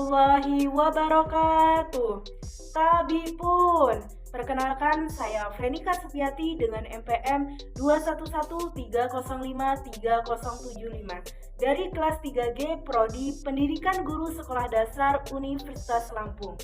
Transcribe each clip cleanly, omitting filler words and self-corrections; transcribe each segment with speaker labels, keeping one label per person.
Speaker 1: warahmatullahi wabarakatuh. Tabipun, perkenalkan saya Frenika Supiati dengan MPM 2113053075 dari kelas 3G Prodi Pendidikan Guru Sekolah Dasar Universitas Lampung.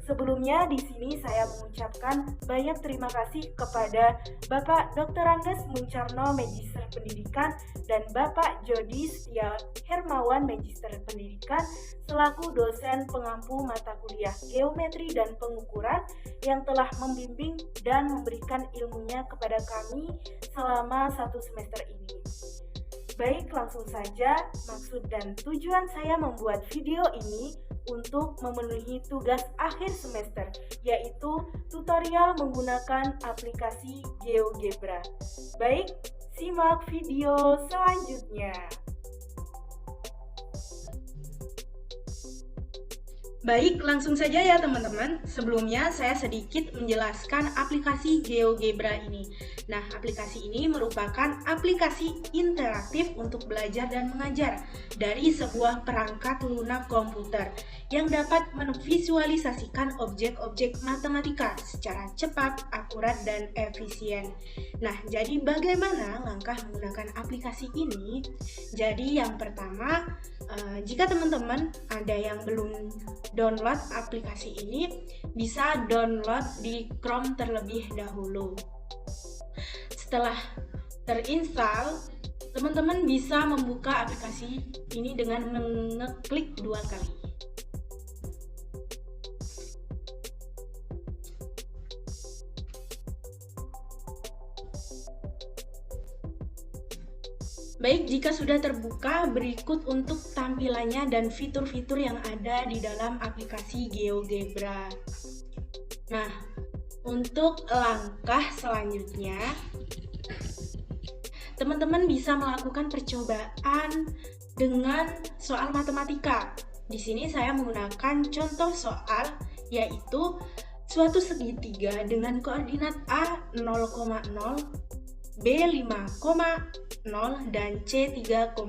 Speaker 1: Sebelumnya di sini saya mengucapkan banyak terima kasih kepada Bapak Dr. Angges Muncarno, Magister Pendidikan, dan Bapak Jody Setia Hermawan, Magister Pendidikan, selaku dosen pengampu mata kuliah Geometri dan Pengukuran yang telah membimbing dan memberikan ilmunya kepada kami selama 1 semester ini. Baik, langsung saja, maksud dan tujuan saya membuat video ini untuk memenuhi tugas akhir semester, yaitu tutorial menggunakan aplikasi GeoGebra. Baik, simak video selanjutnya. Baik, langsung saja ya teman-teman. Sebelumnya saya sedikit menjelaskan aplikasi GeoGebra ini. Nah, aplikasi ini merupakan aplikasi interaktif untuk belajar dan mengajar dari sebuah perangkat lunak komputer yang dapat memvisualisasikan objek-objek matematika secara cepat, akurat, dan efisien. Nah, jadi bagaimana langkah menggunakan aplikasi ini? Jadi yang pertama, jika teman-teman ada yang belum download aplikasi ini, bisa download di Chrome terlebih dahulu. Setelah terinstall, teman-teman bisa membuka aplikasi ini dengan mengeklik 2 kali. Baik, jika sudah terbuka, berikut untuk tampilannya dan fitur-fitur yang ada di dalam aplikasi GeoGebra. Nah, untuk langkah selanjutnya, teman-teman bisa melakukan percobaan dengan soal matematika. Di sini saya menggunakan contoh soal, yaitu suatu segitiga dengan koordinat A 0,0, B 5,0, dan C 3,6.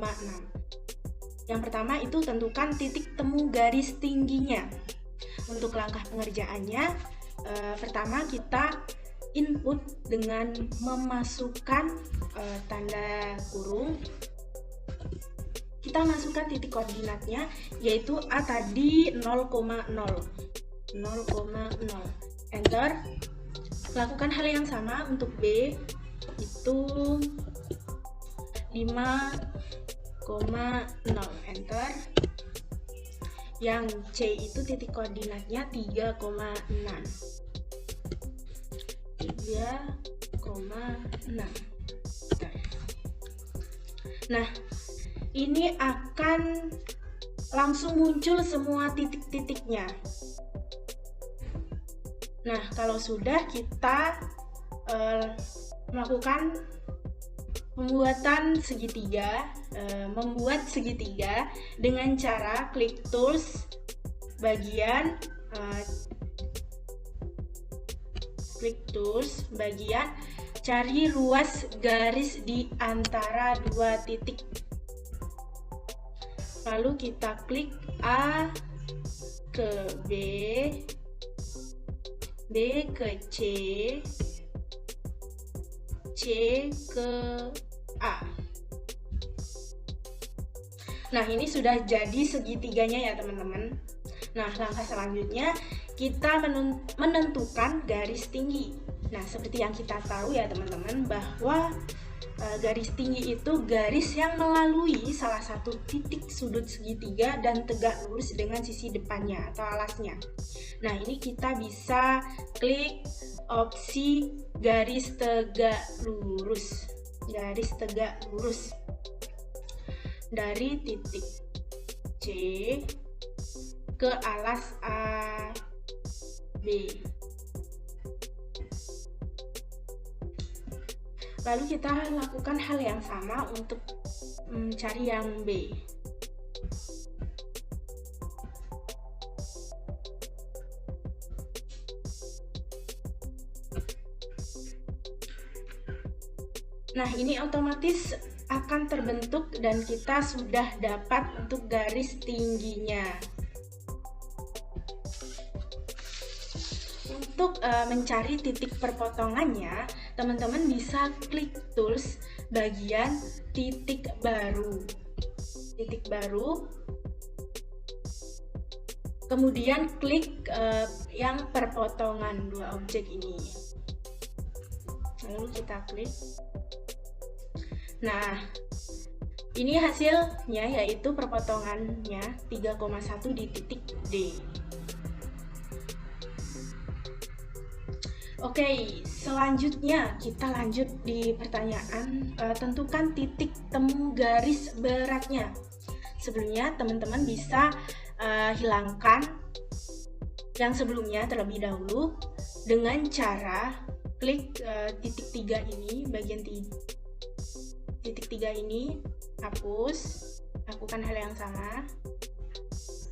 Speaker 1: Yang pertama itu tentukan titik temu garis tingginya. Untuk langkah pengerjaannya, pertama kita input dengan memasukkan tanda kurung. Kita masukkan titik koordinatnya, yaitu A tadi 0,0. Enter. Lakukan hal yang sama untuk B, itu 5,0. Enter. Yang C itu titik koordinatnya 3,6. Nah, ini akan langsung muncul semua titik-titiknya. Nah, kalau sudah, kita melakukan pembuatan segitiga, membuat segitiga dengan cara klik tools, bagian, cari ruas garis di antara 2 titik. Lalu kita klik A ke B, B ke C, C ke A. Nah, ini sudah jadi segitiganya ya teman-teman. Nah, langkah selanjutnya kita menentukan garis tinggi. Nah, seperti yang kita tahu ya teman-teman, bahwa garis tinggi itu garis yang melalui salah satu titik sudut segitiga dan tegak lurus dengan sisi depannya atau alasnya. Nah, ini kita bisa klik opsi garis tegak lurus dari titik C ke alas A, B. Lalu kita lakukan hal yang sama untuk mencari yang B. Nah, ini otomatis akan terbentuk dan kita sudah dapat untuk garis tingginya.
Speaker 2: Untuk mencari titik perpotongannya, teman-teman bisa klik tools bagian titik baru. Titik baru. Kemudian klik yang perpotongan dua objek ini. Lalu kita klik. Nah, ini hasilnya yaitu perpotongannya 3,1 di titik D. Oke, selanjutnya kita lanjut di pertanyaan tentukan titik temu garis beratnya. Sebelumnya teman-teman bisa hilangkan yang sebelumnya terlebih dahulu dengan cara klik titik 3 ini, bagian titik 3 ini, hapus, lakukan hal yang sama,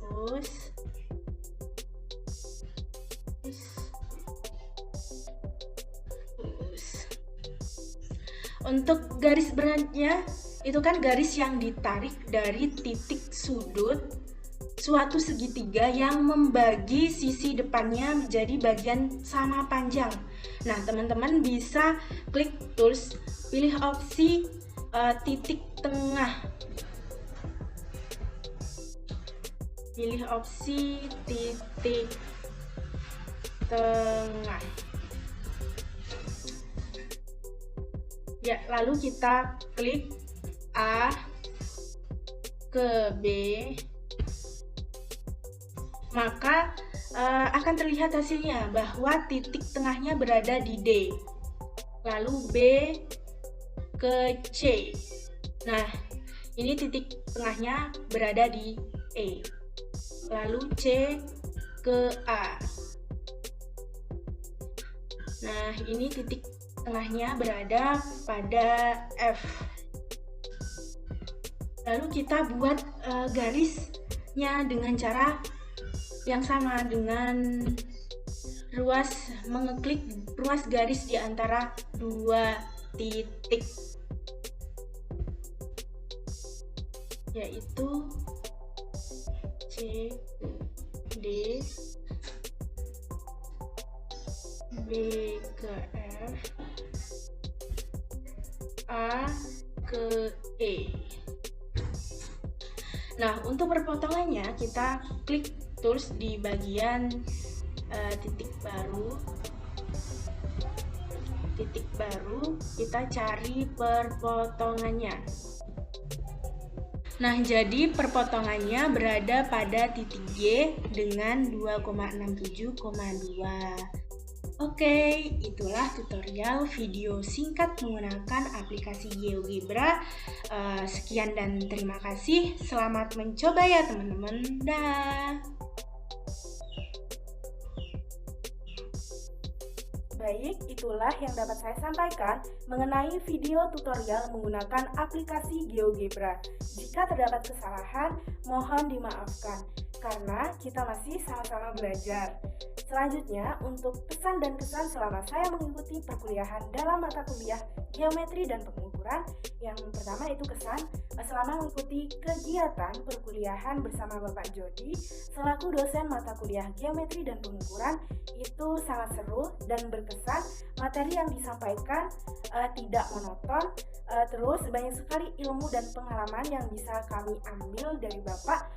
Speaker 2: hapus. Untuk garis beratnya, itu kan garis yang ditarik dari titik sudut suatu segitiga yang membagi sisi depannya menjadi bagian sama panjang. Nah, teman-teman bisa klik tools, pilih opsi titik tengah. Pilih opsi titik tengah. Ya, lalu kita klik A ke B, maka akan terlihat hasilnya bahwa titik tengahnya berada di D, lalu B ke C. Nah, ini titik tengahnya berada di E, lalu C ke A. Nah, ini titik tengahnya berada pada F. Lalu kita buat garisnya dengan cara yang sama, dengan mengeklik ruas garis di antara dua titik, yaitu C, D, B ke F, A ke E. Nah, untuk perpotongannya kita klik tools di bagian titik baru. Titik baru, kita cari perpotongannya. Nah, jadi perpotongannya berada pada titik G dengan 2,67,2. Oke, itulah tutorial video singkat menggunakan aplikasi GeoGebra. Sekian dan terima kasih. Selamat mencoba ya teman-teman. Dah.
Speaker 1: Baik, itulah yang dapat saya sampaikan mengenai video tutorial menggunakan aplikasi GeoGebra. Jika terdapat kesalahan, mohon dimaafkan karena kita masih sama-sama belajar. Selanjutnya, untuk pesan dan kesan selama saya mengikuti perkuliahan dalam mata kuliah geometri dan pengukuran, yang pertama itu kesan selama mengikuti kegiatan perkuliahan bersama Bapak Jody selaku dosen mata kuliah geometri dan pengukuran, itu sangat seru dan berkesan. Materi yang disampaikan tidak monoton, terus banyak sekali ilmu dan pengalaman yang bisa kami ambil dari Bapak,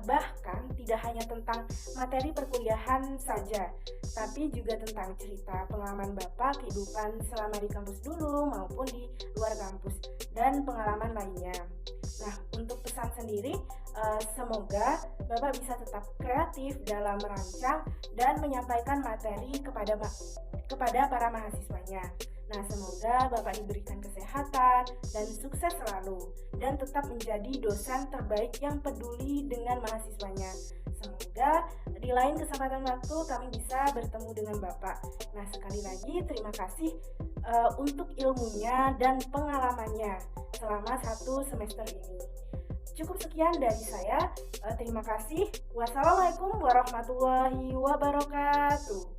Speaker 1: bahkan tidak hanya tentang materi perkuliahan saja, tapi juga tentang cerita pengalaman Bapak, kehidupan selama di kampus dulu maupun di luar kampus, dan pengalaman lainnya. Nah, untuk pesan sendiri, semoga Bapak bisa tetap kreatif dalam merancang dan menyampaikan materi kepada para mahasiswanya. Nah, semoga Bapak diberikan kesehatan dan sukses selalu, dan tetap menjadi dosen terbaik yang peduli dengan mahasiswanya. Semoga di lain kesempatan waktu kami bisa bertemu dengan Bapak. Nah, sekali lagi terima kasih untuk ilmunya dan pengalamannya selama 1 semester ini. Cukup sekian dari saya. Terima kasih. Wassalamualaikum warahmatullahi wabarakatuh.